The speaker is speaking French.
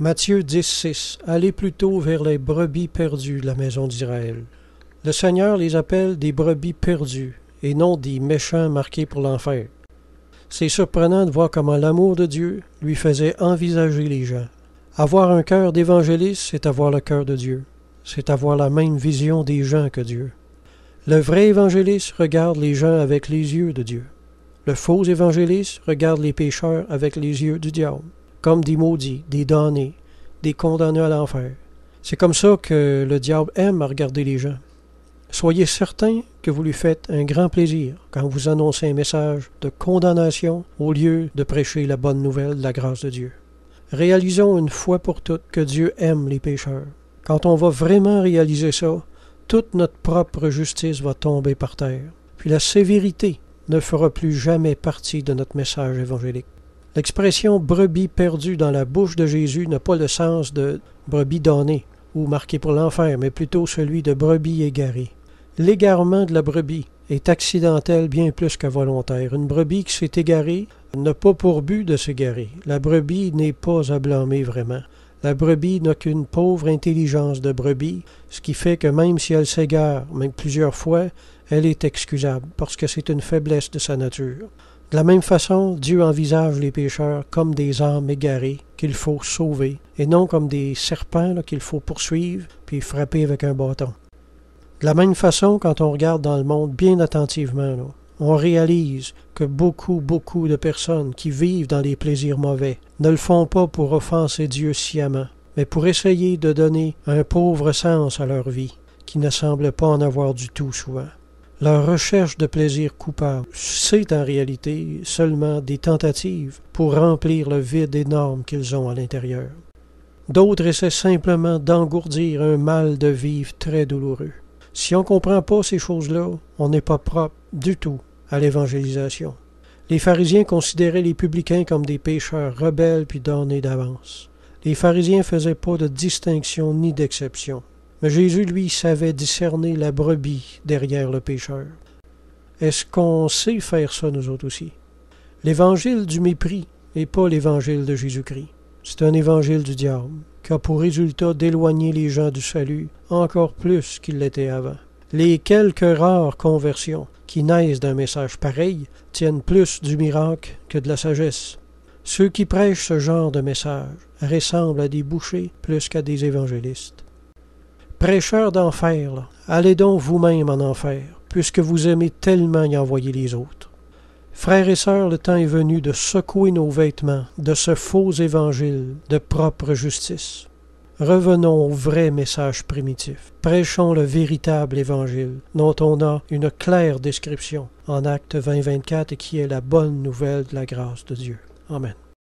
Matthieu 10,6 Allez plutôt vers les brebis perdues de la maison d'Israël. Le Seigneur les appelle des brebis perdues, et non des méchants marqués pour l'enfer. C'est surprenant de voir comment l'amour de Dieu lui faisait envisager les gens. Avoir un cœur d'évangéliste, c'est avoir le cœur de Dieu. C'est avoir la même vision des gens que Dieu. Le vrai évangéliste regarde les gens avec les yeux de Dieu. Le faux évangéliste regarde les pécheurs avec les yeux du diable, comme des maudits, des damnés, des condamnés à l'enfer. C'est comme ça que le diable aime à regarder les gens. Soyez certains que vous lui faites un grand plaisir quand vous annoncez un message de condamnation au lieu de prêcher la bonne nouvelle de la grâce de Dieu. Réalisons une fois pour toutes que Dieu aime les pécheurs. Quand on va vraiment réaliser ça, toute notre propre justice va tomber par terre. Puis la sévérité ne fera plus jamais partie de notre message évangélique. L'expression « brebis perdue » dans la bouche de Jésus n'a pas le sens de « brebis damnée » ou marquée pour l'enfer, mais plutôt celui de « brebis égarée ». L'égarement de la brebis est accidentel bien plus que volontaire. Une brebis qui s'est égarée n'a pas pour but de s'égarer. La brebis n'est pas à blâmer vraiment. La brebis n'a qu'une pauvre intelligence de brebis, ce qui fait que même si elle s'égare, même plusieurs fois, elle est excusable, parce que c'est une faiblesse de sa nature. De la même façon, Dieu envisage les pécheurs comme des âmes égarées qu'il faut sauver, et non comme des serpents qu'il faut poursuivre puis frapper avec un bâton. De la même façon, quand on regarde dans le monde bien attentivement, on réalise que beaucoup de personnes qui vivent dans les plaisirs mauvais ne le font pas pour offenser Dieu sciemment, mais pour essayer de donner un pauvre sens à leur vie, qui ne semble pas en avoir du tout souvent. Leur recherche de plaisir coupable, c'est en réalité seulement des tentatives pour remplir le vide énorme qu'ils ont à l'intérieur. D'autres essaient simplement d'engourdir un mal de vivre très douloureux. Si on ne comprend pas ces choses-là, on n'est pas propre du tout à l'évangélisation. Les pharisiens considéraient les publicains comme des pécheurs rebelles puis damnés d'avance. Les pharisiens ne faisaient pas de distinction ni d'exception. Mais Jésus, lui, savait discerner la brebis derrière le pécheur. Est-ce qu'on sait faire ça, nous autres aussi? L'évangile du mépris n'est pas l'évangile de Jésus-Christ. C'est un évangile du diable, qui a pour résultat d'éloigner les gens du salut encore plus qu'ils l'étaient avant. Les quelques rares conversions qui naissent d'un message pareil tiennent plus du miracle que de la sagesse. Ceux qui prêchent ce genre de message ressemblent à des bouchers plus qu'à des évangélistes. Prêcheurs d'enfer, allez donc vous-même en enfer, puisque vous aimez tellement y envoyer les autres. Frères et sœurs, le temps est venu de secouer nos vêtements de ce faux évangile de propre justice. Revenons au vrai message primitif. Prêchons le véritable évangile, dont on a une claire description en Actes 20-24 et qui est la bonne nouvelle de la grâce de Dieu. Amen.